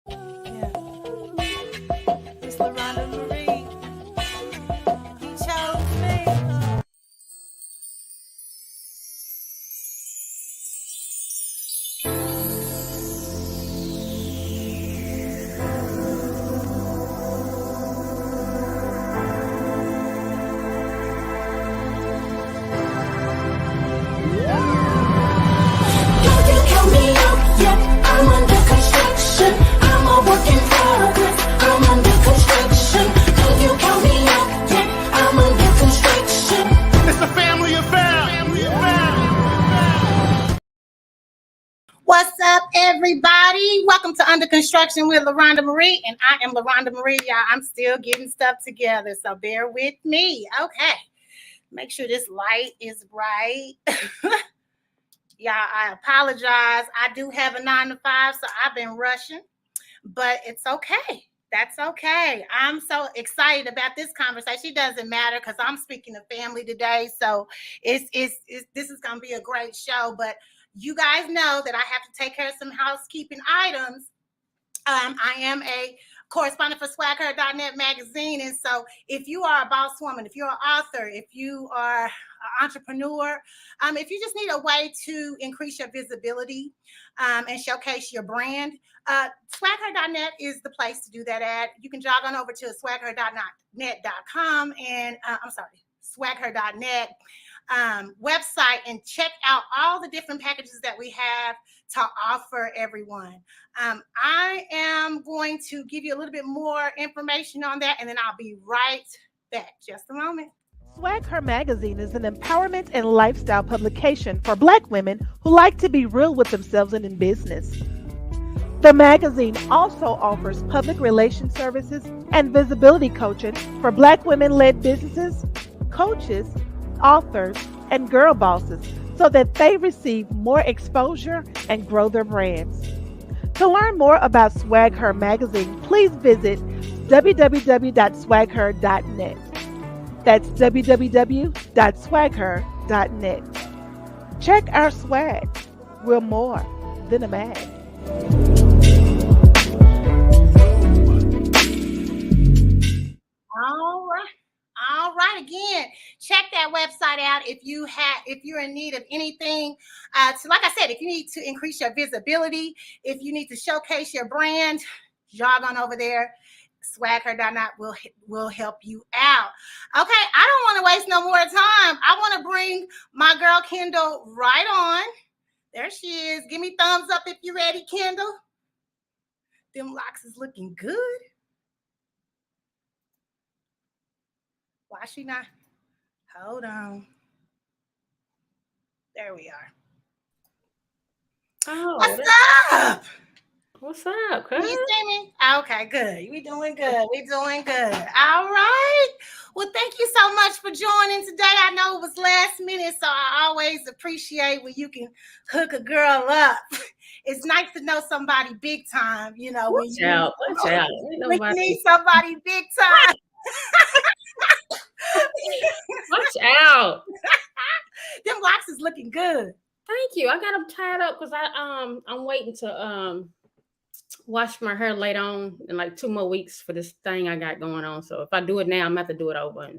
Yeah. It's LaRhonda Marie. He chose me. Don't you count me out yet, I'm under construction. I'm a work in progress, I'm under construction. Don't you count me out yet, I'm under construction. It's a family affair. What's up, everybody? Welcome to Under Construction with LaRhonda Marie, and I am LaRhonda Marie, y'all. I'm still getting stuff together, so bear with me. Okay, make sure this light is bright. Y'all, I apologize. I do have a 9 to 5, so I've been rushing, but it's okay. That's okay. I'm so excited about this conversation. It doesn't matter because I'm speaking to family today, so this is going to be a great show. But you guys know that I have to take care of some housekeeping items. I am a correspondent for swagher.net magazine. And so if you are a boss woman, if you're an author, if you are an entrepreneur, if you just need a way to increase your visibility and showcase your brand, swagher.net is the place to do that at. You can jog on over to swagher.net.com and swagher.net website and check out all the different packages that we have to offer everyone. I am going to give you a little bit more information on that, and then I'll be right back. Just a moment. Swag Her Magazine is an empowerment and lifestyle publication for Black women who like to be real with themselves and in business. The magazine also offers public relations services and visibility coaching for Black women-led businesses, coaches, authors, and girl bosses so that they receive more exposure and grow their brands. To learn more about Swag Her Magazine, please visit www.swagher.net. That's www.swagher.net. Check our swag. We're more than a mag. All right. Again, check that website out if you're in need of anything. So like I said, if you need to increase your visibility, if you need to showcase your brand, jog on over there. Swagher.net will help you out. Okay, I don't want to waste no more time. I want to bring my girl Kendall right on. There she is. Give me thumbs up if you're ready, Kendall. Them locks is looking good. Why she not? Hold on. There we are. Oh, what's up? What's up, Can you see me? Okay, good. We doing good. We doing good. All right. Well, thank you so much for joining today. I know it was last minute, so I always appreciate when you can hook a girl up. It's nice to know somebody big time, you know. Watch out. When you need somebody big time. Watch out. Them locks is looking good. Thank you. I got them tied up because I'm waiting to wash my hair later on in like 2 more weeks for this thing I got going on. So if I do it now, I'm gonna have to do it over. I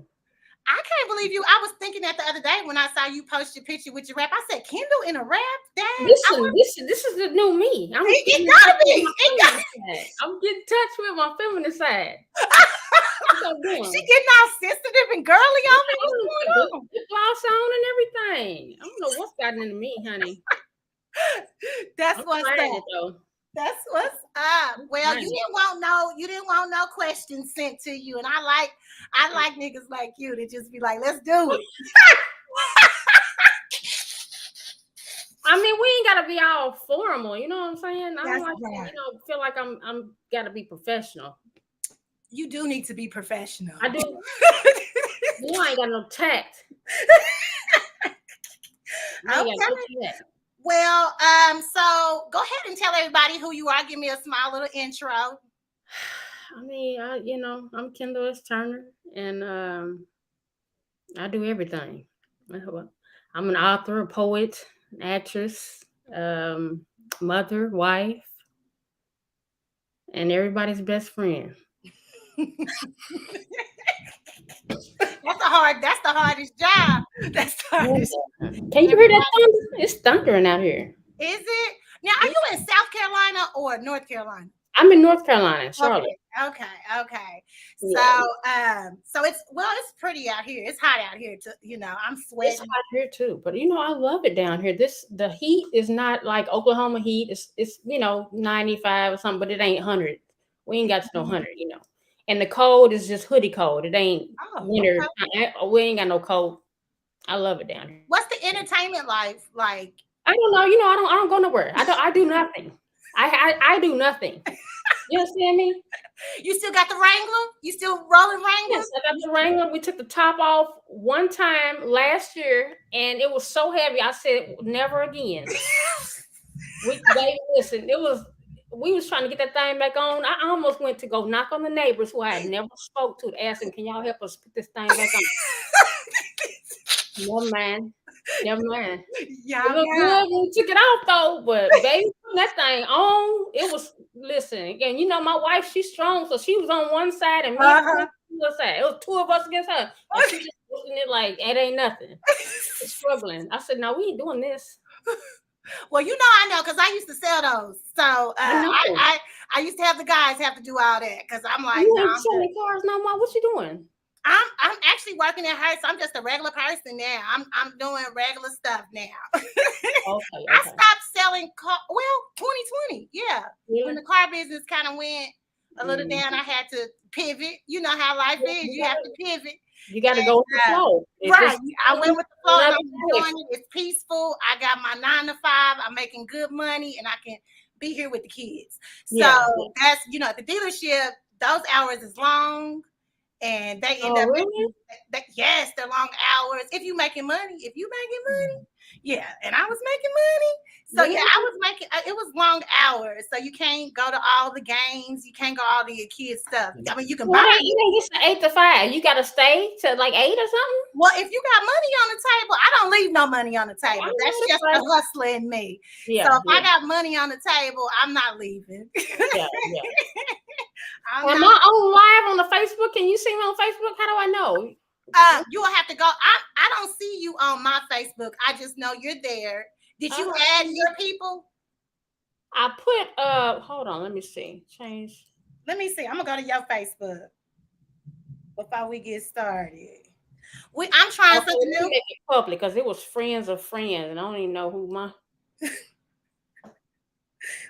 can't believe you. I was thinking that the other day when I saw you post your picture with your rap. I said, Kendall in a rap? Dad? This is the new me. It gotta be. I'm getting in touch with my feminine side. She getting all sensitive and girly on me. What's going on? Gloss on and everything. I don't know what's gotten into me, honey. That's what's up. That's what's up. Well, you didn't want no questions sent to you, and I like niggas like you to just be like, let's do it. I mean, we ain't gotta be all formal, you know what I'm saying? I don't like feel like I'm gotta be professional. You do need to be professional. I do. You ain't got no tact. Okay. Well, so go ahead and tell everybody who you are. Give me a small little intro. I mean, I'm Kendall S. Turner, and I do everything. I'm an author, a poet, an actress, mother, wife. and everybody's best friend. That's the hardest job. That's the hardest. Can you hear that thunder? It's thundering out here. Is it? Now, are you in South Carolina or North Carolina? I'm in North Carolina, Charlotte. Okay. Yeah. So it's pretty out here. It's hot out here too. I'm It's sweating. hot here too, but I love it down here. The heat is not like Oklahoma heat. It's 95 or something, but it ain't 100. We ain't got to no 100, And the cold is just hoodie cold. It ain't winter. Okay. We ain't got no cold. I love it down here. What's the entertainment life like? I don't know. I don't go nowhere. I do nothing. I do nothing. You understand me? You still got the Wrangler? You still rolling Wrangler? Yes, I got the Wrangler. We took the top off one time last year, and it was so heavy. I said, never again. Listen, we was trying to get that thing back on. I almost went to go knock on the neighbors who I had never spoke to ask them, can y'all help us put this thing back on? Never mind. Yeah, it looked good when we took it off though, but baby, that thing on, it was, listen, again, my wife, she's strong, so she was on one side and me on the other side. It was two of us against her, and she just looking at it like it ain't nothing. She's struggling. I said, no, we ain't doing this. Well, I know, because I used to sell those. So I used to have the guys have to do all that, because I'm like, you ain't selling cars no more. What you doing? I'm actually working at Hertz. I'm just a regular person now. I'm doing regular stuff now. Okay. I stopped selling cars. Well, 2020, yeah. Really? When the car business kind of went a little down, I had to pivot. You know how life is. You have to pivot. You got to go with the flow. Right. I went with the flow. And I'm doing it. It's peaceful. I got my 9 to 5. I'm making good money, and I can be here with the kids. So that's, at the dealership, those hours is long. And they end up really? Yes, they're long hours. If you making money, yeah. And I was making money. So really? I was making, it was long hours. So you can't go to all the games. You can't go all to your kids' stuff. I mean, you can buy it. You didn't get to 8 to 5. You got to stay to like 8 or something? Well, if you got money on the table, I don't leave no money on the table. That's just the hustler in me. Yeah, so if I got money on the table, I'm not leaving. Yeah. Am I on live on the Facebook? Can you see me on Facebook? How do I know? You will have to go. I don't see you on my Facebook. I just know you're there. Did you add your people? I put hold on, let me see. Change. Let me see. I'm gonna go to your Facebook before we get started. I'm trying something new. Make it public because it was friends of friends, and I don't even know who my.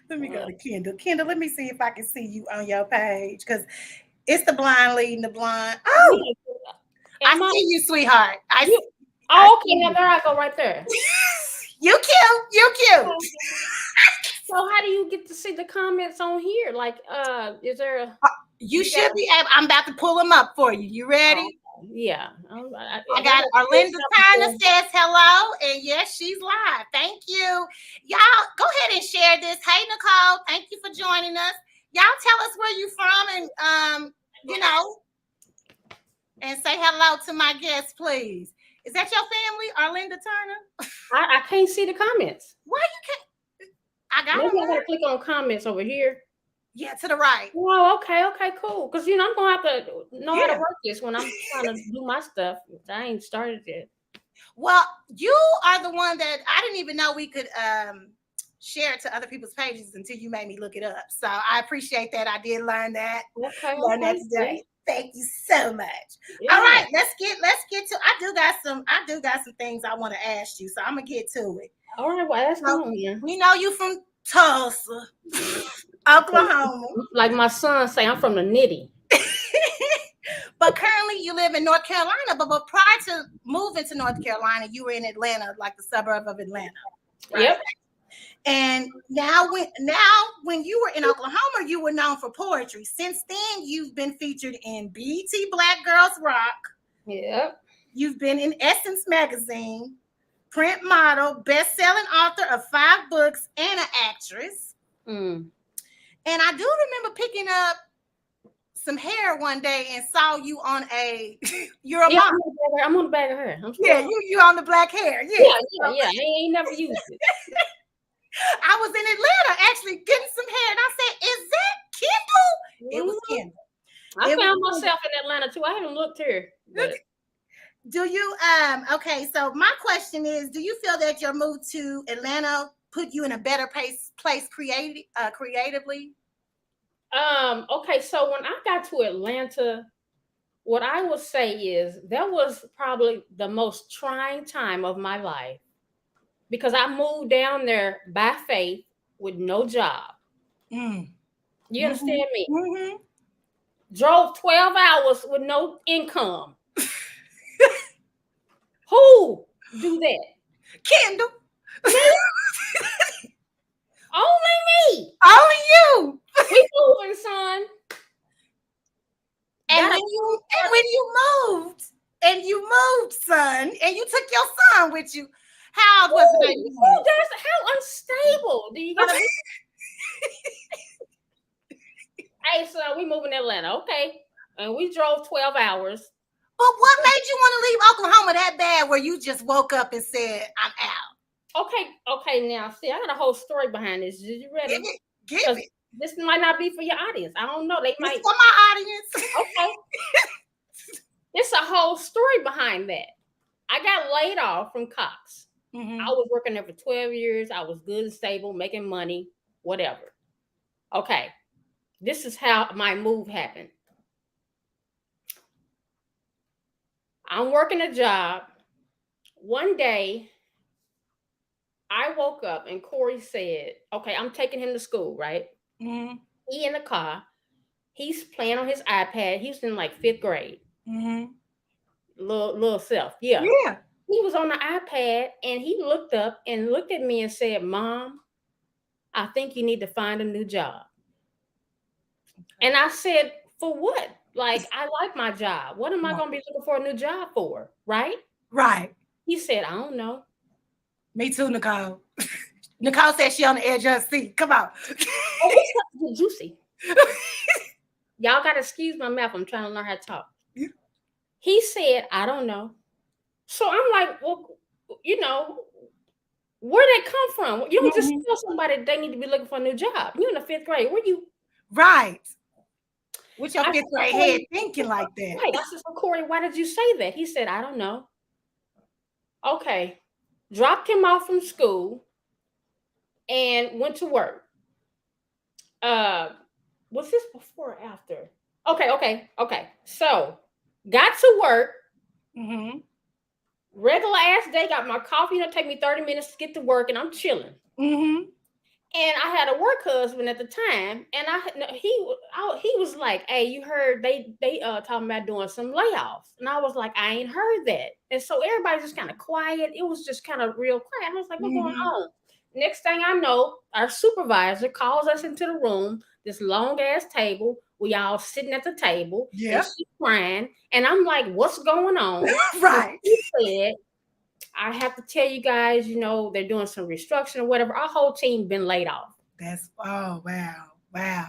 Let me go to Kendall. Kendall, let me see if I can see you on your page, because it's the blind leading the blind. Oh, I see you, sweetheart. Okay, now there I go right there. You cute. So how do you get to see the comments on here? Like, is there a? You should be able. I'm about to pull them up for you. You ready? Yeah. I got Arlinda Turner says hello, and yes, she's live. Thank you. Y'all, go ahead and share this. Hey, Nicole, thank you for joining us. Y'all tell us where you from, and and say hello to my guests, please. Is that your family, Arlinda Turner? I can't see the comments. Why you can't? Maybe I gotta click on comments over here. Yeah, to the right. Oh, okay, cool. Because I'm gonna have to know how to work this when I'm trying to do my stuff. I ain't started yet. Well, you are the one that I didn't even know we could share it to other people's pages until you made me look it up. So I appreciate that. I did learn that. Learn that today. Thank you so much. Yeah. All right, let's get to. I do got some things I want to ask you, so I'm gonna get to it. All right, well, that's cool. We know you from Tulsa, Oklahoma. Like my son say, I'm from the nitty. But currently you live in North Carolina. But prior to moving to North Carolina, you were in Atlanta, like the suburb of Atlanta. Right? Yep. And now when you were in Oklahoma, you were known for poetry. Since then, you've been featured in BET Black Girls Rock. Yep. You've been in Essence Magazine, print model, best-selling author of 5 books, and an actress. And I do remember picking up some hair one day and saw you on you're a mom. I'm on the bag of hair. You on the black hair. Yeah. I ain't never used it. I was in Atlanta actually getting some hair, and I said, "Is that Kendall?" I It was found good. myself in Atlanta too. I haven't looked here. But Do you okay, so my question is, do you feel that your move to Atlanta put you in a better place creatively? okay, so when I got to Atlanta, what I will say is that was probably the most trying time of my life because I moved down there by faith with no job. Mm. You Mhm. understand me? Mhm. Drove 12 hours with no income. Who do that? Kendall, Me? Only me. only you. We moving, son. And Got when you moved, son, and you took your son with you. How old was the baby? who does how unstable do you gotta be? Hey, son, we moving to Atlanta, okay? And we drove 12 hours. But what made you want to leave Oklahoma that bad where you just woke up and said, I'm out? Okay, now see, I got a whole story behind this. Are you ready? Give Because it. this might not be for your audience. I don't know. They This might. for my audience. Okay. There's a whole story behind that. I got laid off from Cox. Mhm. I was working there for 12 years. I was good and stable, making money, whatever. Okay. This is how my move happened. I'm working a job. One day, I woke up and Corey said, okay, I'm taking him to school, right? Mhm. He in the car. He's playing on his iPad. He's in like 5th grade. Mhm. Little self. Yeah. Yeah. He was on the iPad and he looked up and looked at me and said, Mom, I think you need to find a new job. And I said, for what? Like, I like my job. What am I going to be looking for a new job for? Right? Right. He said, I don't know. Me too, Nicole. Nicole said she on the edge of her seat. Come on. Oh, this stuff is juicy. Y'all got to excuse my mouth. I'm trying to learn how to talk. Yeah. He said, I don't know. So I'm like, well, you know, where they come from? You don't just tell somebody they need to be looking for a new job. You're in the 5th grade. Where you? Right. What's your I 5th said, grade Corey, head thinking like that? right. I said, so Corey, why did you say that? He said, I don't know. Okay. Dropped him off from school and went to work. Was this before or after? Okay. So got to work. Mm-hmm. Regular ass day, got my coffee. Take me 30 minutes to get to work, and I'm chilling. Mm-hmm. And I had a work husband at the time, and he was like, "Hey, you heard they talking about doing some layoffs?" And I was like, "I ain't heard that." And so everybody's just kind of quiet. It was just kind of real quiet. I was like, "What's going on?" Next thing I know, our supervisor calls us into the room. This long ass table. We all sitting at the table. Yeah. And she's crying, and I'm like, "What's going on?" Right. And she said, I have to tell you guys, they're doing some restructuring or whatever. Our whole team been laid off. Oh wow.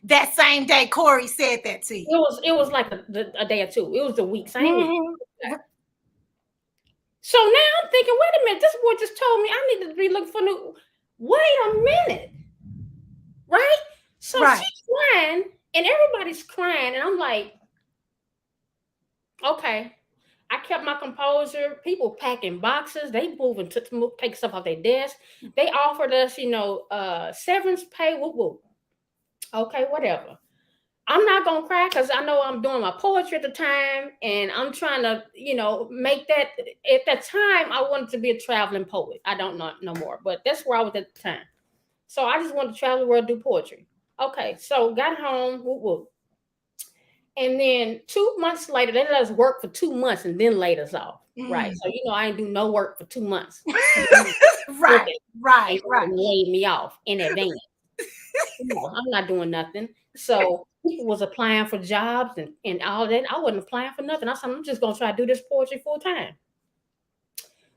That same day Corey said that to you. It was like a day or two. It was a week, same week. Mm-hmm. So now I'm thinking, wait a minute, this boy just told me I need to be looking for new. Wait a minute. Right? So she's crying and everybody's crying. And I'm like, okay. I kept my composure. People packing boxes. They moving to take stuff off their desk. They offered us, severance pay. Whoop whoop. Okay, whatever. I'm not gonna cry because I know I'm doing my poetry at the time, and I'm trying to, make that. At that time, I wanted to be a traveling poet. I don't know no more, but that's where I was at the time. So I just wanted to travel the world, do poetry. Okay, so got home. Whoop whoop. And then 2 months later, they let us work for 2 months and then laid us off. Right. So, I ain't do no work for 2 months. Right. Laid me off in advance. I'm not doing nothing. So people was applying for jobs and all that. I wasn't applying for nothing. I said, I'm just going to try to do this poetry full time.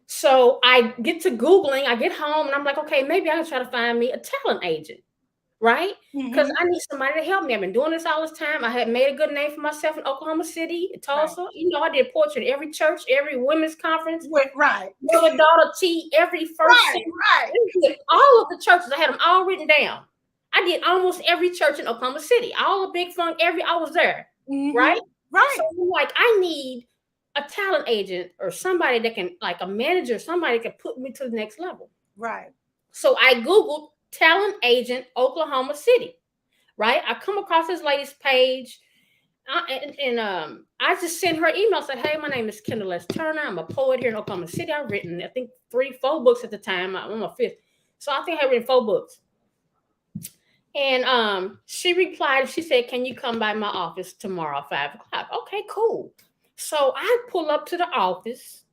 So I get to Googling, I get home and I'm like, okay, maybe I can try to find me a talent agent. Right? Because I need somebody to help me. I've been doing this all this time. I had made a good name for myself in Oklahoma City, Tulsa. Right. I did poetry at every church, every women's conference. Right. Mother, daughter, tea, every first. Right. All of the churches, I had them all written down. I did almost every church in Oklahoma City, all the big fun, I was there, right? Right. So I'm like, I need a talent agent or somebody that can, like a manager, somebody can put me to the next level. Right. So I Googled talent agent Oklahoma City, right? I come across this lady's page. I just sent her email, said, hey, my name is Kendall S. Turner. I'm a poet here in Oklahoma City. I've written, I think, 4 books at the time. I'm on my 5th. So I think I've written 4 books. And she replied, she said, can you come by my office tomorrow at 5 o'clock? Okay, cool. So I pull up to the office.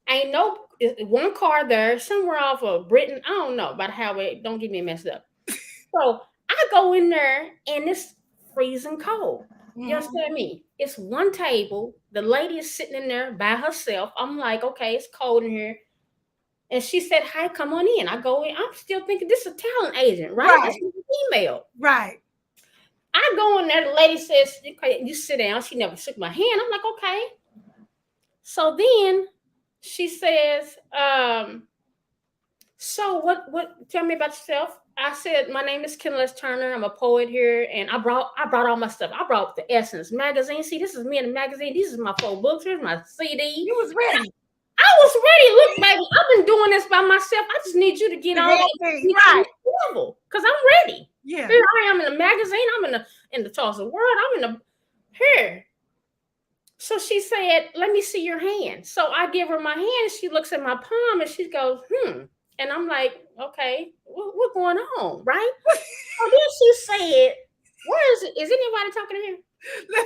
Ain't no one car there, somewhere off of Britain. I don't know about how it, don't get me messed up. So I go in there and it's freezing cold. You understand me? It's one table. The lady is sitting in there by herself. I'm like, okay, it's cold in here. And she said, hi, come on in. I go in. I'm still thinking this is a talent agent, right? This is an email. Right. I go in there. The lady says, you sit down. She never shook my hand. I'm like, okay. So then she says, so what, tell me about yourself. I said, my name is Kendall S. Turner. I'm a poet here. And I brought all my stuff. I brought the Essence magazine. See, this is me in the magazine. These are my 4 books. Here's my CD. You was ready. I was ready. Look, baby, I've been doing this by myself. I just need you to get on that level because I'm ready. Yeah. Here I am in the magazine. I'm in the Tulsa World. I'm in the here. So she said, let me see your hand. So I give her my hand. She looks at my palm and she goes, And I'm like, okay, what's going on, right? So then she said, where is it? Is anybody talking to her?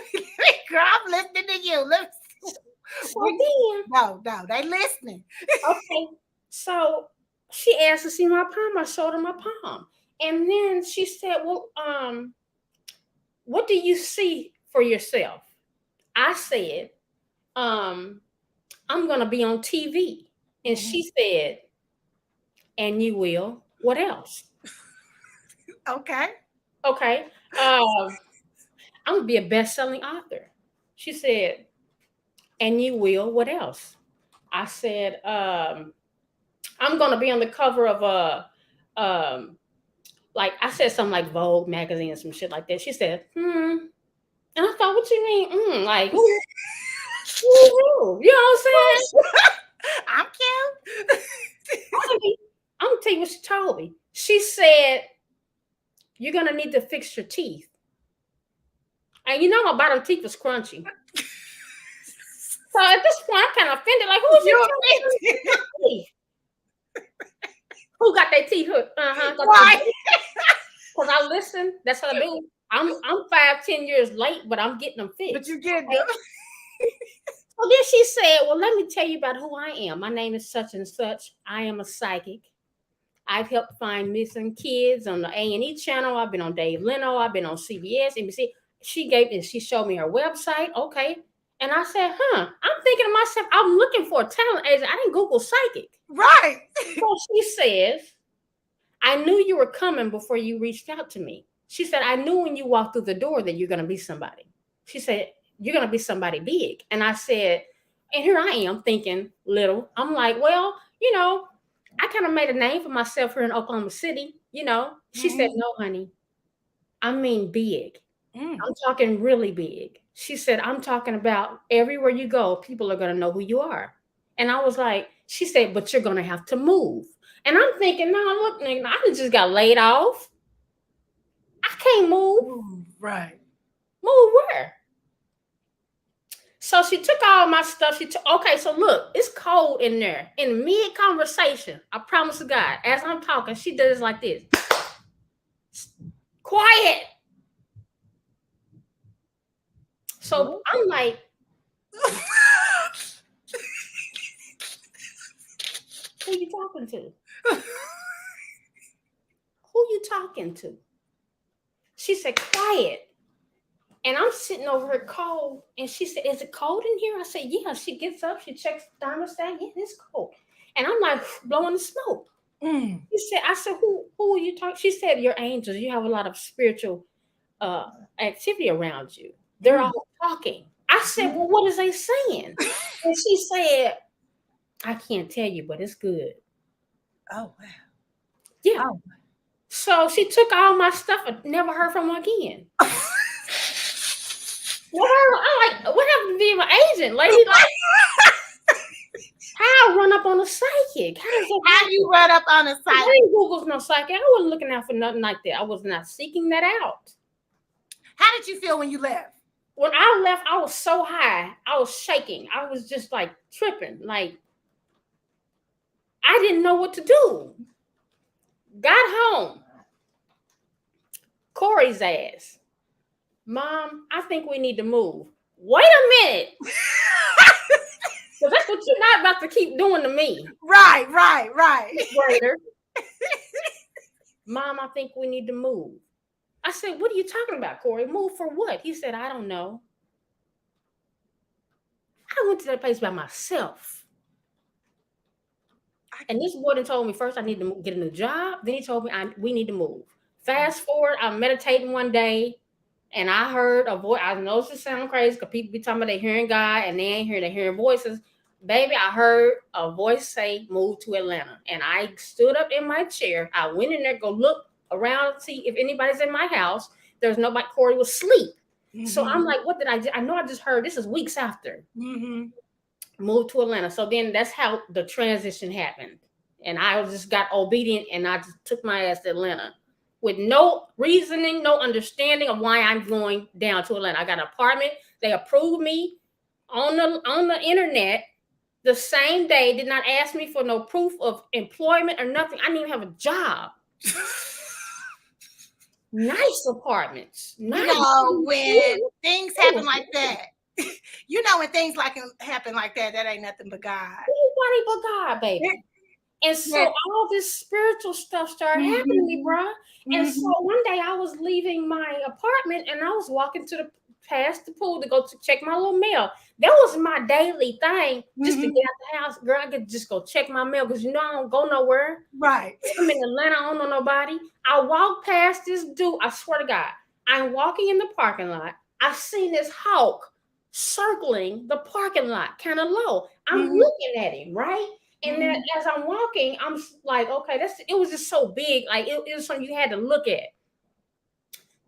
Girl, I'm listening to you. So then, no, they listening. Okay. So she asked to see my palm. I showed her my palm. And then she said, well, what do you see for yourself? I said, I'm going to be on TV. And she said, and you will. What else? Okay. I'm going to be a best-selling author. She said, and you will. What else? I said, I'm going to be on the cover of like I said something like Vogue magazine and some shit like that. She said, And I thought, what you mean? Like, who? You know what I'm saying? I'm cute. I'm gonna tell you what she told me. She said, you're gonna need to fix your teeth. And you know my bottom teeth was crunchy. So at this point, I'm kind of offended. Like, who's your teeth? Who got their teeth hooked? Why? Because I listen. That's what I do. I'm 5-10 years late, but I'm getting them fixed. But you get them. So then she said, well, let me tell you about who I am. My name is such and such. I am a psychic. I've helped find missing kids on the A&E channel. I've been on Dave Leno. I've been on CBS, NBC. She showed me her website. Okay. And I said, I'm thinking to myself, I'm looking for a talent agent. I didn't Google psychic. Right. So she says, I knew you were coming before you reached out to me. She said, I knew when you walked through the door that you're going to be somebody. She said, you're going to be somebody big. And I said, and here I am thinking little. I'm like, well, I kind of made a name for myself here in Oklahoma City. She said, no, honey, I mean big. I'm talking really big. She said, I'm talking about everywhere you go, people are going to know who you are. And I was like, she said, but you're going to have to move. And I'm thinking, no, look, nigga, I just got laid off. I can't move. Right. Move where? So she took all my stuff. Okay, so look, it's cold in there. In mid-conversation, I promise to God, as I'm talking, she does like this. Quiet. So I'm like, who you talking to? Who you talking to? She said, quiet. And I'm sitting over here cold. And she said, is it cold in here? I said, yeah. She gets up. She checks the thermostat. Yeah, it's cold. And I'm like blowing the smoke. I said, who are you talking? She said, your angels. You have a lot of spiritual activity around you. They're all talking. I said, well, what is they saying? And she said, I can't tell you, but it's good. Oh, wow. Yeah. Oh. So So she took all my stuff and never heard from her again. I'm like, what happened to being my agent, lady? Like, how I run up on a psychic? How you run up on a psychic? I ain't Google's no psychic. I wasn't looking out for nothing like that. I was not seeking that out. How did you feel when you left? When I left, I was so high. I was shaking. I was just like tripping. Like, I didn't know what to do. Got home. Corey's ass. Mom, I think we need to move. Wait a minute. Because that's what you're not about to keep doing to me. Right. Waiter. Mom, I think we need to move. I said, what are you talking about, Corey? Move for what? He said, I don't know. I went to that place by myself. And this boy told me first I need to get a new job. Then he told me we need to move. Fast forward, I'm meditating one day, and I heard a voice. I know this sounds crazy because people be talking about they hearing God and they ain't hearing, they hearing voices. Baby, I heard a voice say, move to Atlanta. And I stood up in my chair. I went in there, go look around and see if anybody's in my house. There's nobody. Corey was asleep. Mm-hmm. So I'm like, what did I do? I know I just heard, this is weeks after. Mm-hmm. Moved to Atlanta. So then that's how the transition happened. And I just got obedient and I just took my ass to Atlanta with no reasoning, no understanding of why I'm going down to Atlanta. I got an apartment. They approved me on the internet the same day, did not ask me for no proof of employment or nothing. I didn't even have a job. Nice apartments. Nice. You know, when things happen like that, when things happen like that, that ain't nothing but God. Nobody but God, baby. And so all this spiritual stuff started happening to me, bro. And so one day I was leaving my apartment and I was walking past the pool to go to check my little mail. That was my daily thing, just to get out the house. Girl, I could just go check my mail because I don't go nowhere. Right. I'm in Atlanta, I don't know nobody. I walked past this dude. I swear to God, I'm walking in the parking lot. I seen this hawk circling the parking lot, kind of low. I'm looking at him, right? And then as I'm walking, I'm like, okay, it was just so big. Like it was something you had to look at.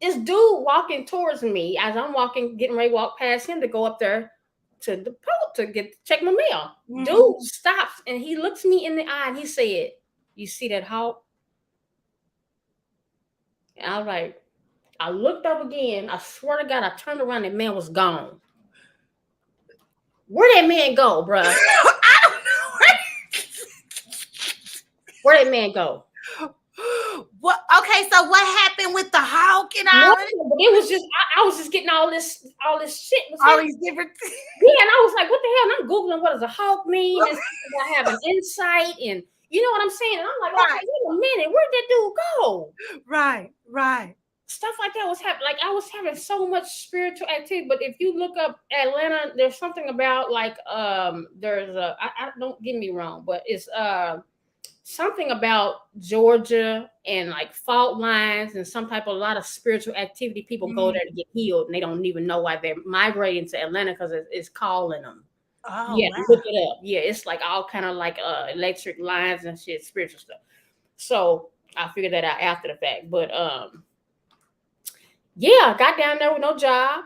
This dude walking towards me as I'm walking, getting ready to walk past him to go up there to the post to check my mail. Dude stops and he looks me in the eye and he said, "You see that hawk?" And I was like, I looked up again. I swear to God, I turned around and man was gone. Where'd that man go, bro? I don't know. Where'd that man go? What? Okay, so what happened with the hawk and all? It was just I was just getting all this shit. All these different things. Yeah, and I was like, what the hell? And I'm Googling what does a hawk mean? And I have an insight, and you know what I'm saying? And I'm like, okay, wait a minute, where'd that dude go? Right. Stuff like that was happening. Like I was having so much spiritual activity. But if you look up Atlanta, there's something about like there's I don't get me wrong, but it's something about Georgia and like fault lines and a lot of spiritual activity. People go there to get healed and they don't even know why they're migrating to Atlanta because it's calling them. Oh, yeah, wow. Look it up. Yeah, it's like all kind of like electric lines and shit, spiritual stuff. So I figured that out after the fact. But yeah, got down there with no job.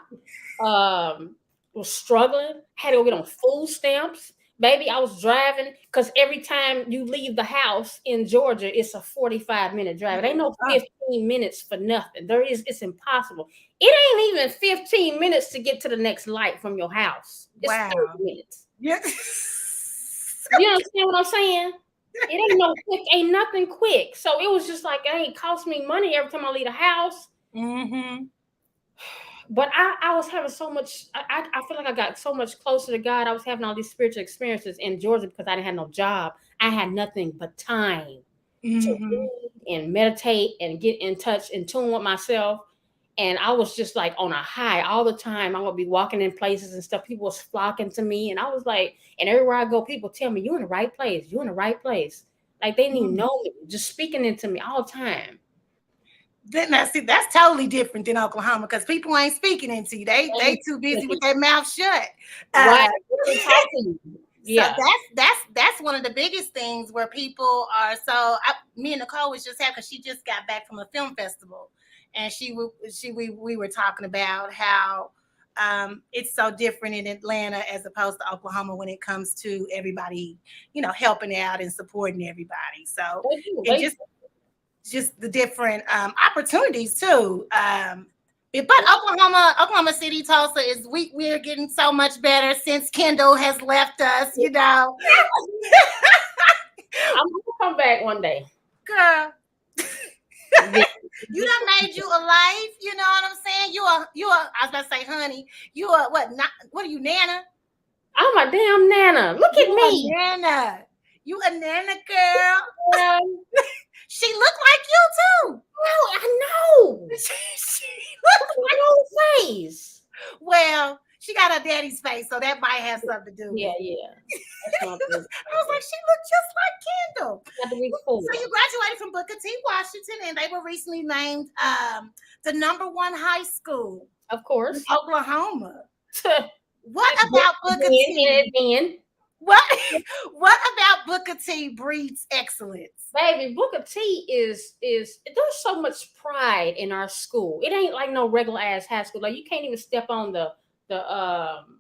Was struggling. Had to go get on food stamps. Baby, I was driving because every time you leave the house in Georgia, it's a 45-minute drive. It ain't no 15 minutes for nothing. It's impossible. It ain't even 15 minutes to get to the next light from your house. It's 30 minutes. Yes. You understand what I'm saying? It ain't nothing quick. So it was just like, it ain't cost me money every time I leave the house. But I was having so much, I feel like I got so much closer to God. I was having all these spiritual experiences in Georgia because I didn't have no job. I had nothing but time to read and meditate and get in touch and tune with myself. And I was just like on a high all the time. I would be walking in places and stuff. People was flocking to me. And I was like, and everywhere I go, people tell me, you're in the right place. You're in the right place. Like they didn't even know me, just speaking into me all the time. Now, see, that's totally different than Oklahoma because people ain't speaking into you. They too busy with their mouth shut. Right. Yeah. That's one of the biggest things where people are. Me and Nicole was just happy because she just got back from a film festival, and we were talking about how it's so different in Atlanta as opposed to Oklahoma when it comes to everybody, helping out and supporting everybody. So They do. it just the different opportunities too. But Oklahoma City, Tulsa we're getting so much better since Kendall has left us. I'm gonna come back one day, Girl. Yeah. You done made you a life. You know what I'm saying? I was about to say, honey. You are what? What are you, Nana? I'm a damn Nana. Look at me. Nana. You a Nana girl. She looked like you too. Well, I know. She Look at my old face. Well, she got her daddy's face, so that might have something to do with it. Yeah. I was like, she looked just like Kendall. So you graduated from Booker T. Washington, and they were recently named the #1 high school, of course, in Oklahoma. What about Booker T? What about Booker T breeds excellence? Baby, Booker T is there's so much pride in our school. It ain't like no regular ass high school. Like you can't even step on the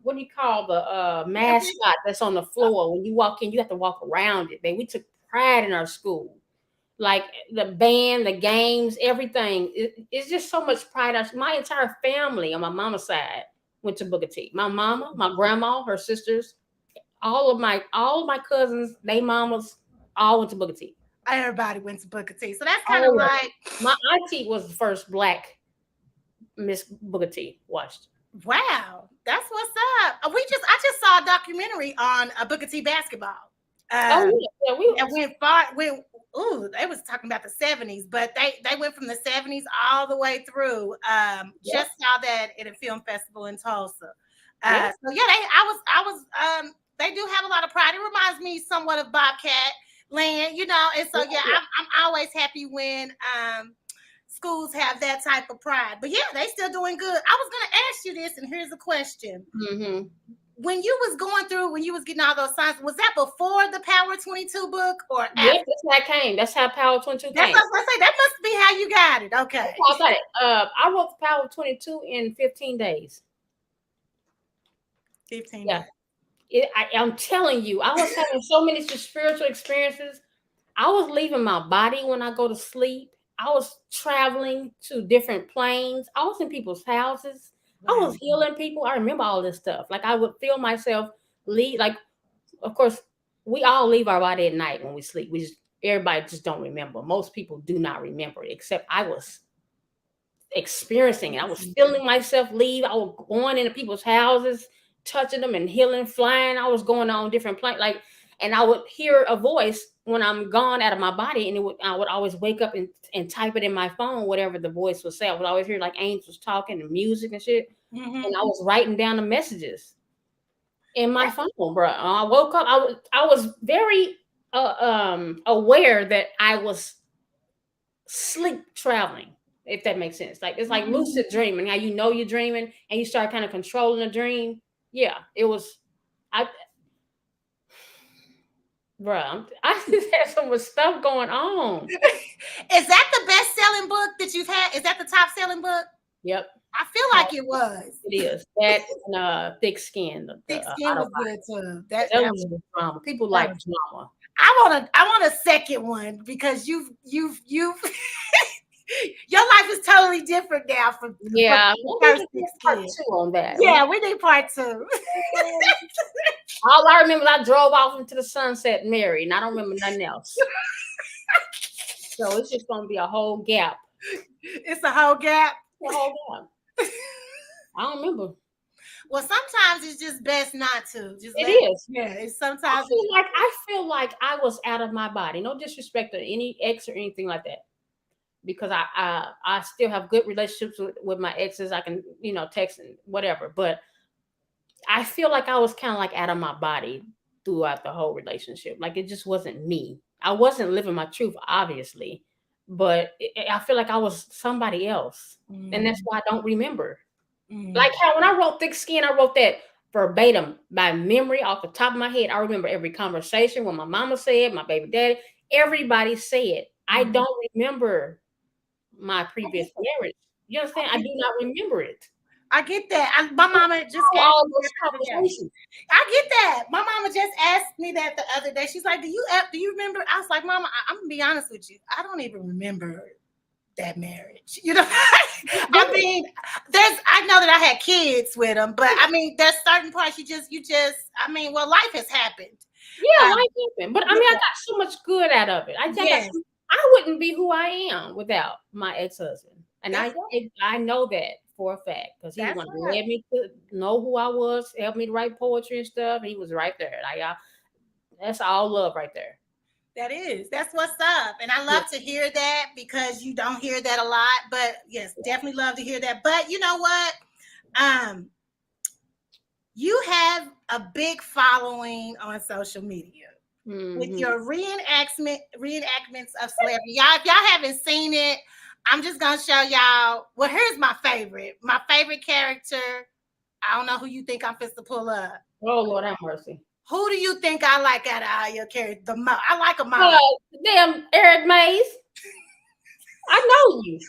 what do you call the mascot that's on the floor. When you walk in, you have to walk around it, baby. We took pride in our school. Like the band, the games, everything. It's just so much pride. My entire family on my mama's side went to Booker T. My mama, my grandma, her sisters, all of my cousins, they mamas all went to Booker T. Everybody went to Booker T. So that's kind of like my auntie was the first black Miss Booker T. watched. Wow, that's what's up. I just saw a documentary on Booker T basketball. They was talking about the 70s, but they went from the 70s all the way through. Just saw that at a film festival in Tulsa. They do have a lot of pride. It reminds me somewhat of Bobcat Land, and so I'm always happy when schools have that type of pride. But they still doing good. I was gonna ask you this, and here's a question. Mm-hmm. When you was getting all those signs, was that before the Power 22 book or after? Yes, that's how it came. That's how Power 22 came. That's what I was gonna say. That must be how you got it. Okay. I got it. I wrote the Power 22 in 15 days. 15 days. I'm telling you, I was having so many spiritual experiences. I was leaving my body when I go to sleep. I was traveling to different planes. I was in people's houses. Wow. I was healing people. I remember all this stuff. Like I would feel myself leave. Like, of course, we all leave our body at night when we sleep. Everybody just don't remember. Most people do not remember it, except I was experiencing it. I was feeling myself leave. I was going into people's houses, touching them and healing, flying. I was going on different planes, and I would hear a voice when I'm gone out of my body, and I would always wake up and type it in my phone, whatever the voice would say. I would always hear like angels talking and music and shit, and I was writing down the messages in my phone, bro. I woke up. I was very aware that I was sleep traveling, if that makes sense. Like it's like lucid dreaming. How you're dreaming and you start kind of controlling the dream. Yeah, it was. Bro, I just had so much stuff going on. Is that the best-selling book that you've had? Is that the top-selling book? Yep. I feel like it was. It is. That and Thick Skin. Thick Skin was good too. That was drama. People like drama. I want a second one because you've your life is totally different now from first Thick Skin. Part 2 on that. Yeah, we need part 2. All I remember, I drove off into the sunset married, and I don't remember nothing else. So it's just gonna be a whole gap. It's a whole gap. A whole gap. I don't remember. Well, sometimes it's just best not to. It is. Yeah, it's sometimes. I feel like I was out of my body. No disrespect to any ex or anything like that, because I still have good relationships with my exes. I can text and whatever, but I feel like I was kind of like out of my body throughout the whole relationship. Like it just wasn't me. I wasn't living my truth, obviously, but I feel like I was somebody else, and that's why I don't remember. Like how when I wrote Thick Skin, I wrote that verbatim by memory off the top of my head. I remember every conversation, when my mama said, my baby daddy, everybody said. I don't remember my previous marriage. You understand? I do not remember it. I get that. My mama just asked All me those that the other day. conversations. I get that. My mama just asked me that the other day. She's like, "Do you remember?" I was like, "Mama, I'm gonna be honest with you. I don't even remember that marriage." You know, I mean, I know that I had kids with them, but I mean, there's certain parts you just. I mean, well, life has happened. Yeah, life happened. But I mean, I got so much good out of it. I wouldn't be who I am without my ex-husband, and I know that for a fact, because he wanted to let me to know who I was, help me to write poetry and stuff. He was right there. Like, that's all love right there. That's what's up. And I love to hear that, because you don't hear that a lot, but yes, definitely love to hear that. But you know what? You have a big following on social media with your reenactments of celebrity. Y'all, if y'all haven't seen it, I'm just gonna show y'all. Well, here's my favorite. My favorite character. I don't know who you think I'm supposed to pull up. Oh, Lord have mercy. Who do you think I like out of all your characters the most? I like them all. Damn, Eric Mays. I know you.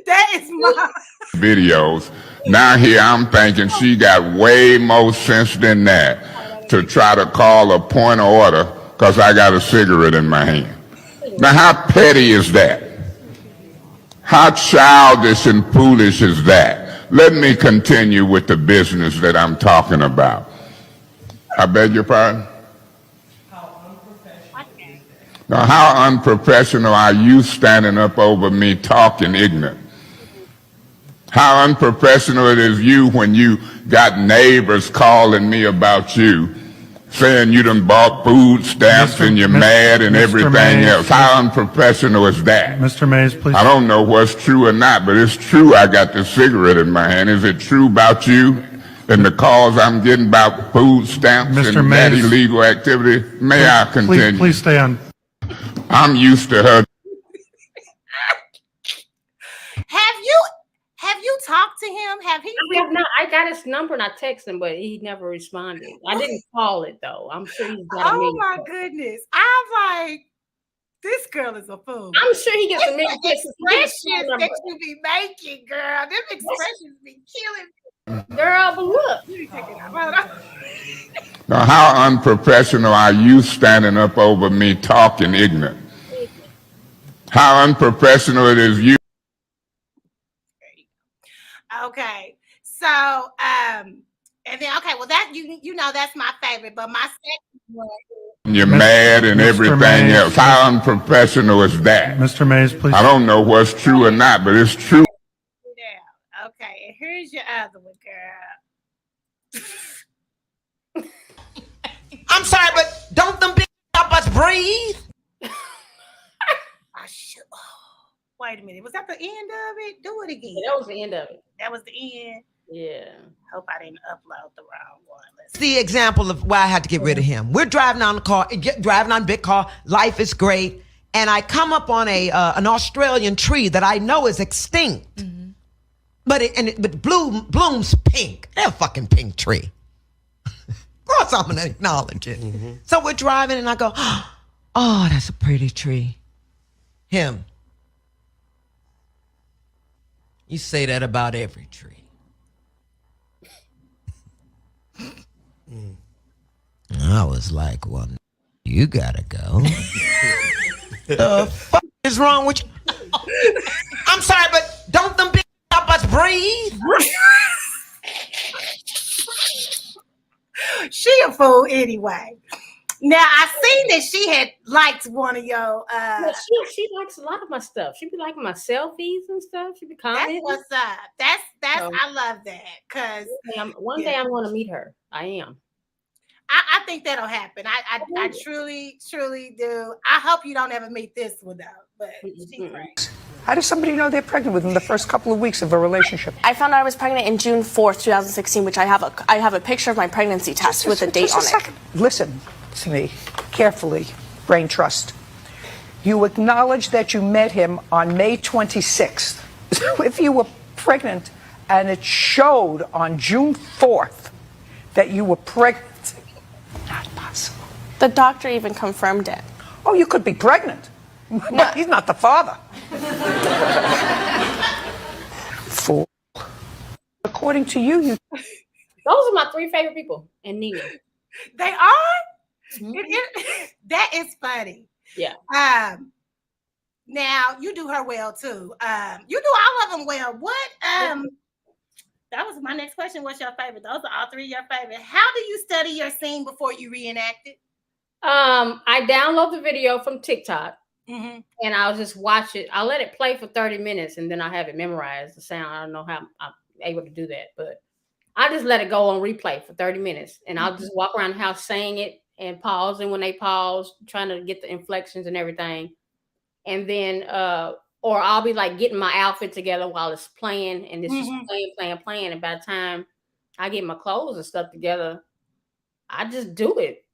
That is my videos. Now here I'm thinking she got way more sense than that to try to call a point of order because I got a cigarette in my hand. Now how petty is that? How childish and foolish is that? Let me continue with the business that I'm talking about. I beg your pardon? Now, how unprofessional are you standing up over me talking ignorant? How unprofessional it is you when you got neighbors calling me about you, saying you done bought food stamps and you're mad and everything else. How unprofessional is that? Mr. Mays, please. I don't know what's true or not, but it's true I got the cigarette in my hand. Is it true about you and the calls I'm getting about food stamps and that illegal activity? May I continue? Please stay on. I'm used to her. Have you talked to him? Have he? I got his number and I texted him, but he never responded. I didn't call it though. I'm sure he's got a million. Oh my goodness! I'm like, this girl is a fool. I'm sure he gets a million expressions that you be making, girl. Them expressions be killing me. Girl, but look. Now, how unprofessional are you standing up over me talking ignorant? How unprofessional it is you. Okay, so and then well that you know that's my favorite, but my second one. You're mad and everything else. How unprofessional is that? Mr. Mays, please. I don't know what's true or not, but it's true. Yeah. Okay, and here's your other one, girl. I'm sorry, but don't them bitches help us breathe? Wait a minute. Was that the end of it? Do it again. Yeah, that was the end of it. That was the end. Yeah. Hope I didn't upload the wrong one. The example of why I had to get rid of him. We're driving on big car. Life is great, and I come up on an Australian tree that I know is extinct, but it blooms pink. They're a fucking pink tree. Of course, I'm gonna acknowledge it. So we're driving, and I go, "Oh, that's a pretty tree." Him. You say that about every tree. I was like, well, you gotta go. The fuck is wrong with you? I'm sorry, but don't them bitches help us breathe? She a fool anyway. Now I seen that she had liked one of your. She likes a lot of my stuff. She be liking my selfies and stuff. She be commenting. That's what's up. That's I love that because one day I'm going to meet her. I am. I think that'll happen. I truly do. I hope you don't ever meet this one though. But she's great. How does somebody know they're pregnant within the first couple of weeks of a relationship? I found out I was pregnant in June 4th, 2016, which I have a picture of my pregnancy test with a date on it. Listen to me carefully, brain trust. You acknowledge that you met him on May 26th. So if you were pregnant and it showed on June 4th that you were pregnant. Not possible. The doctor even confirmed it. Oh, you could be pregnant, but he's not the father. Fool. According to you, Those are my 3 favorite people, and Nia. They are? Mhm. That is funny. Yeah. Now you do her well too. You do all of them well. What? That was my next question. What's your favorite? Those are all 3 of your favorite. How do you study your scene before you reenact it? I download the video from TikTok, Mm-hmm. and I'll just watch it. I'll let it play for 30 minutes, and then I have it memorized, the sound. I don't know how I'm able to do that, but I just let it go on replay for 30 minutes, and I'll just walk around the house saying it and pausing when they pause, trying to get the inflections and everything. And then, or I'll be like getting my outfit together while it's playing, and it's just playing. And by the time I get my clothes and stuff together, I just do it.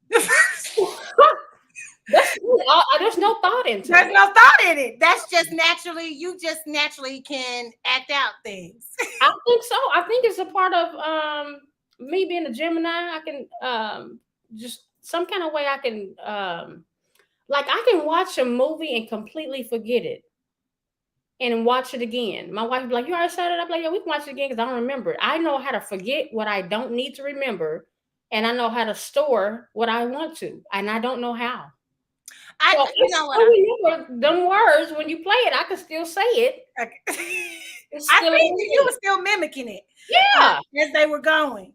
There's no thought into it. There's no thought in it. That's just naturally, you just naturally can act out things. I think so. I think it's a part of me being a Gemini. I can just some kind of way I can like I can watch a movie and completely forget it and watch it again. My wife be like, "You already said it?" I'm like, "Yeah, we can watch it again because I don't remember it." I know how to forget what I don't need to remember, and I know how to store what I want to, and I don't know how. You know what? Remember them words when you play it. I can still say it. Okay. It's I still think you were still mimicking it. Yeah. As they were going.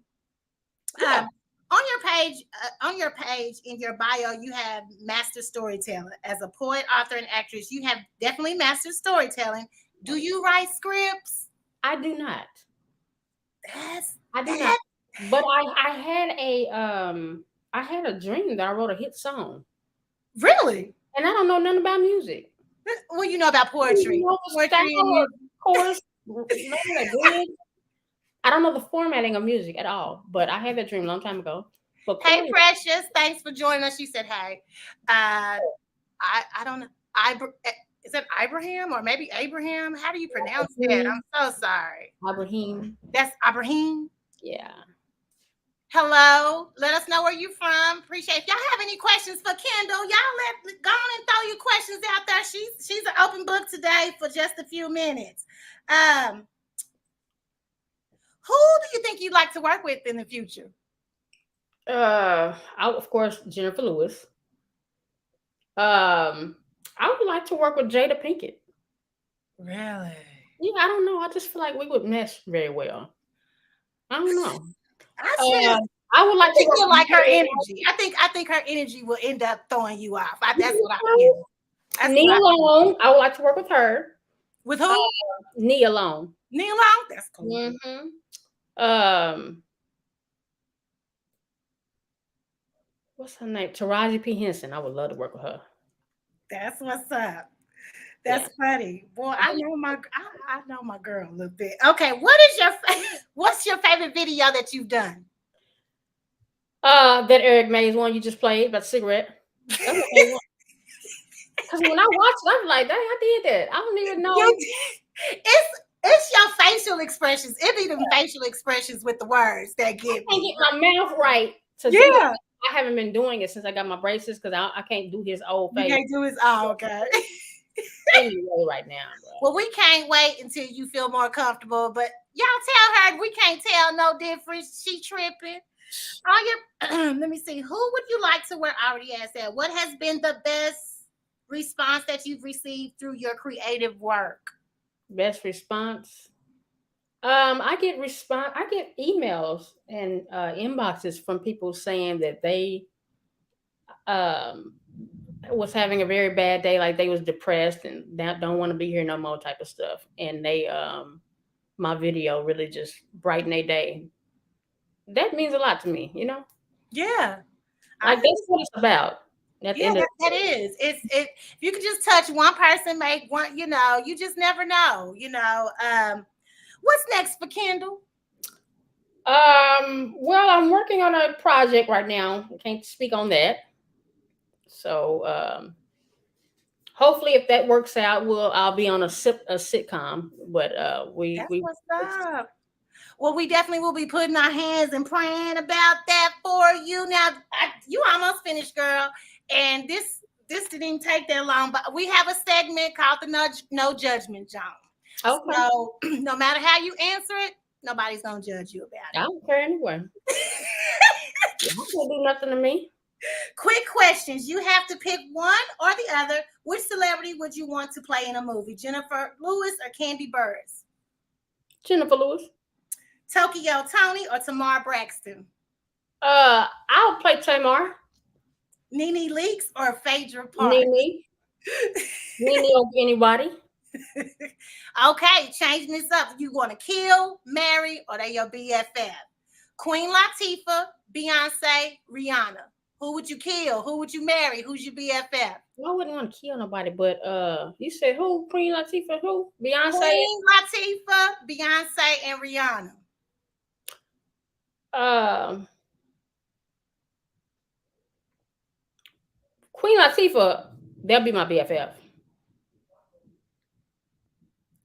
Yeah. On your page in your bio, you have master storyteller. As a poet, author, and actress, you have definitely mastered storytelling. Do you write scripts? I do not. I do not. But I had a dream that I wrote a hit song. Really? And I don't know nothing about music. Well, you know about poetry. Chorus. I don't know the formatting of music at all, but I had that dream a long time ago. But hey, Precious, thanks for joining us. She said, "Hey, I don't know. Is it Ibrahim or maybe Abraham? How do you pronounce that? I'm so sorry. Ibrahim. That's Ibrahim. Yeah. Hello. Let us know where you're from. Appreciate. If y'all have any questions for Kendall, y'all go on and throw your questions out there. She's an open book today for just a few minutes. Who do you think you'd like to work with in the future? Of course, Jennifer Lewis. I would like to work with Jada Pinkett. Really? Yeah, I don't know. I just feel like we would mesh very well. I don't know. I would like to feel like her energy. I think her energy will end up throwing you off. That's what I feel. Nia Long. I would like to work with her. With who? Nia Long. Nia Long. That's cool. Mm-hmm. What's her name? Taraji P. Henson. I would love to work with her. That's what's up. That's funny. Boy, I know my girl a little bit. Okay, what's your favorite video that you've done? That Eric Mays one you just played about the cigarette. Because when I watched it, I'm like, dang, I did that. I don't even know. It's your facial expressions. It be the facial expressions with the words that get I can't get my mouth right. Yeah. I haven't been doing it since I got my braces because I can't do his old face. You can't do his okay. Anyway, right now. Bro. Well, we can't wait until you feel more comfortable. But y'all tell her we can't tell no difference. She tripping. Let me see. Who would you like to work? I already asked that. What has been the best response that you've received through your creative work? Best response. I get emails and inboxes from people saying that they was having a very bad day, like they was depressed and don't want to be here no more type of stuff. And they my video really just brightened their day. That means a lot to me, you know? Yeah. Like that's what it's about. That is. If you could just touch one person, make one, you just never know, What's next for Kendall? Well, I'm working on a project right now. I can't speak on that. So hopefully if that works out, I'll be on a sitcom. But what's up. Well, we definitely will be putting our hands and praying about that for you. Now, you almost finished, girl. And this didn't even take that long, but we have a segment called the No Judgment Zone. Okay. So no matter how you answer it, nobody's gonna judge you about it. I don't care anyway. You can't do nothing to me. Quick questions. You have to pick one or the other. Which celebrity would you want to play in a movie? Jennifer Lewis or Candy Burris? Jennifer Lewis. Tokyo Tony or Tamar Braxton? I'll play Tamar. Nene Leakes or Phaedra Park? Nene. Nene over anybody. Okay, changing this up. You want to kill, marry, or they your BFF? Queen Latifah, Beyonce, Rihanna. Who would you kill? Who would you marry? Who's your BFF? I wouldn't want to kill nobody, but you said who? Queen Latifah, who? Beyonce. Queen Latifah, Beyonce, and Rihanna. Queen Latifah, that'll be my BFF.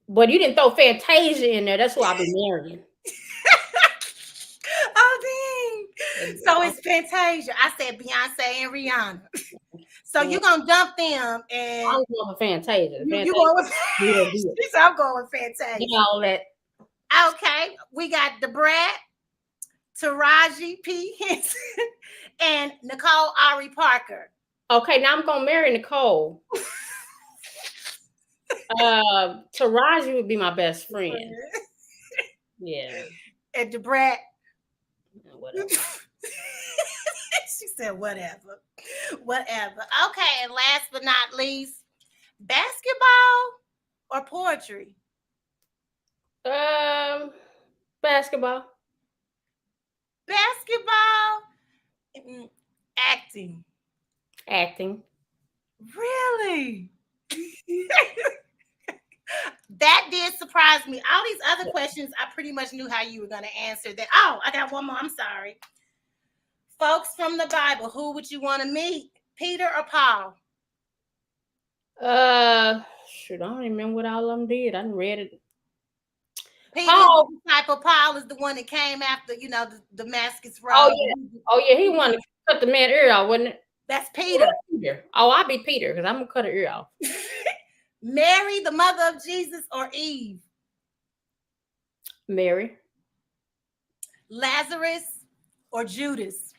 But you didn't throw Fantasia in there. That's who I'll be marrying. Oh, dang. So it's Fantasia. I said Beyonce and Rihanna. So you're going to dump them and... I'm going with Fantasia. You going with... I'm going with Fantasia. You know all that. Okay. We got the Brat, Taraji P. Henson, and Nicole Ari Parker. Okay, now I'm going to marry Nicole. Taraji would be my best friend. Yeah. And the Brat... Whatever. She said, whatever. Okay, and last but not least, basketball or poetry? Basketball. Acting. Really? That did surprise me. All these other questions, I pretty much knew how you were going to answer that. Oh, I got one more. I'm sorry. Folks from the Bible, who would you want to meet? Peter or Paul? Shoot, I don't remember what all of them did. I didn't read it. Peter, the disciple Paul is the one that came after, the Damascus Road. Oh yeah, he wanted to cut the man ear off, wasn't it? That's Peter. Oh, I'll be Peter because I'm gonna cut her ear off. Mary, the mother of Jesus, or Eve? Mary. Lazarus or Judas?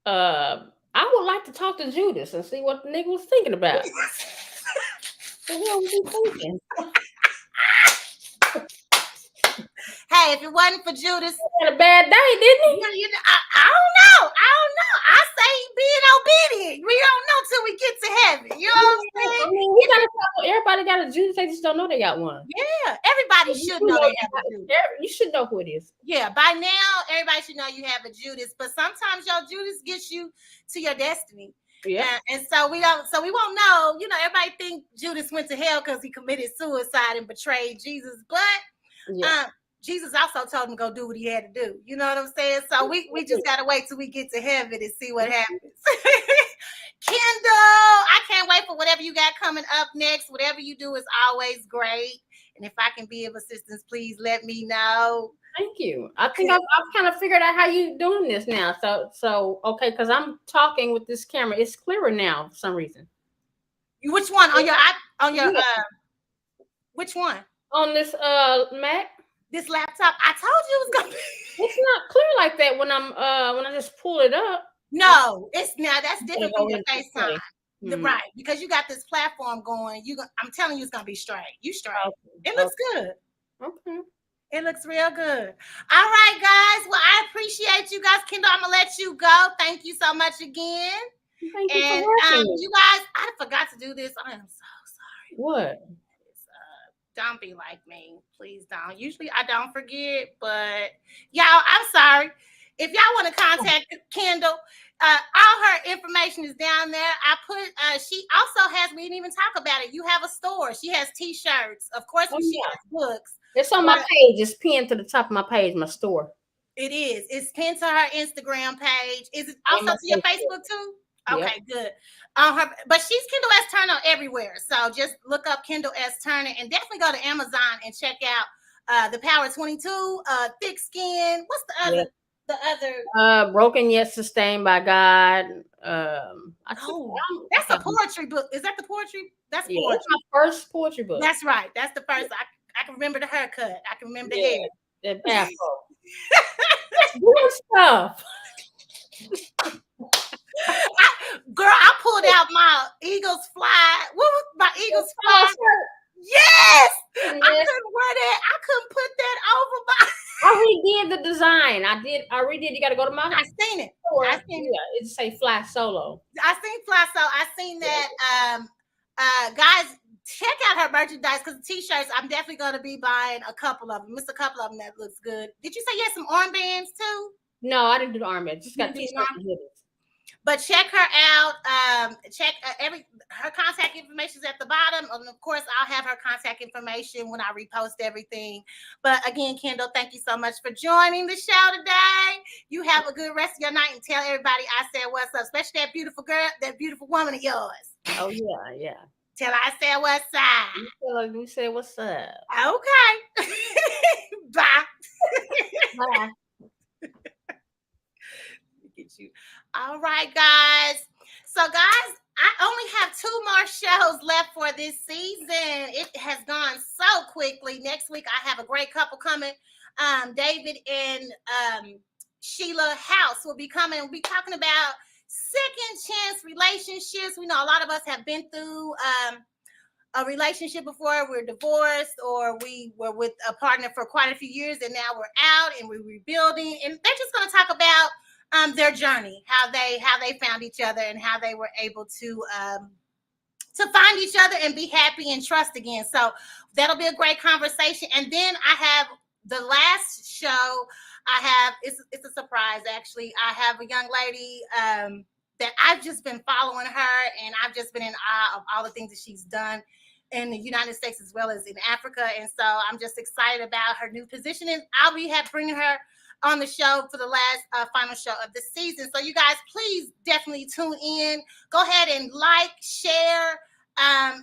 I would like to talk to Judas and see what the nigga was thinking about. What the hell was he thinking? Hey, if it wasn't for Judas, he had a bad day, didn't he? I don't know. I say being obedient. We don't know till we get to heaven. You know what I'm saying? I mean, we gotta talk. Everybody got a Judas. They just don't know they got one. Yeah, everybody should know they have a Judas. You should know who it is. Yeah, by now everybody should know you have a Judas. But sometimes your Judas gets you to your destiny. Yeah, and so we won't know. Everybody think Judas went to hell because he committed suicide and betrayed Jesus, but Jesus also told him to go do what he had to do. You know what I'm saying? So we just gotta wait till we get to heaven and see what happens. Kendall, I can't wait for whatever you got coming up next. Whatever you do is always great. And if I can be of assistance, please let me know. Thank you. I think I've kind of figured out how you doing this now. So okay, because I'm talking with this camera. It's clearer now for some reason. Which one? Which one? On this Mac. This laptop, I told you it was gonna be. It's not clear like that when I just pull it up. No, that's different from your FaceTime. Mm-hmm. Right, because you got this platform going. I'm telling you, it's gonna be straight. You straight. Okay. It looks good. Okay. It looks real good. All right, guys. Well, I appreciate you guys. Kendall, I'm gonna let you go. Thank you so much again. Thank you and for watching. you guys, I forgot to do this. I am so sorry. What? Don't be like me. Please don't. Usually I don't forget, but y'all, I'm sorry. If y'all want to contact Kendall, all her information is down there. I put, she also has, we didn't even talk about it. You have a store. She has t-shirts. Of course, she has books. It's on my page. It's pinned to the top of my page, my store. It is. It's pinned to her Instagram page. Is it also to your Facebook too? Okay, good. But she's Kendall S. Turner everywhere. So just look up Kendall S. Turner and definitely go to Amazon and check out The Power 22, Thick Skin. What's the other? Yeah. The other. Broken Yet Sustained by God. That's a poetry book. Is that the poetry? That's Yeah, poetry. it's my first poetry book. That's right. That's the first. I can remember the haircut. I can remember the hair. The afro. Good stuff. Girl, I pulled out my Eagles Fly. What was my Eagles Fly? Yes! I couldn't wear that. I couldn't put that over my. I redid the design. I redid. You got to go to my. I seen it. I seen it. It say Fly Solo. I seen Fly Solo. I seen that. Guys, check out her merchandise because the t-shirts. I'm definitely going to be buying a couple of them. It's a couple of them that looks good. Did you say you had some armbands too? No, I didn't do the armband. Just got t-shirts and hoodies. But check her out. Check her contact information is at the bottom. And of course, I'll have her contact information when I repost everything. But again, Kendall, thank you so much for joining the show today. You have a good rest of your night and tell everybody I said what's up, especially that beautiful girl, that beautiful woman of yours. Oh yeah. Tell her I said what's up. You tell her you said what's up. Okay. Bye. Bye. You. All right, guys. So, guys, I only have 2 more shows left for this season. It has gone so quickly. Next week, I have a great couple coming. David and Sheila House will be coming. We'll be talking about second chance relationships. We know a lot of us have been through a relationship before. We're divorced, or we were with a partner for quite a few years, and now we're out and we're rebuilding. And they're just going to talk about their journey, how they found each other, and how they were able to find each other and be happy and trust again. So that'll be a great conversation. And then I have the last show. It's a surprise actually. I have a young lady that I've just been following her, and I've just been in awe of all the things that she's done in the United States as well as in Africa. And so I'm just excited about her new position, and I'll be bringing her on the show for the last final show of the season. So you guys, please definitely tune in. Go ahead and like, share, and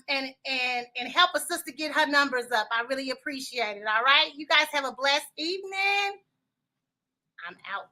help a sister get her numbers up. I really appreciate it. All right. You guys have a blessed evening. I'm out.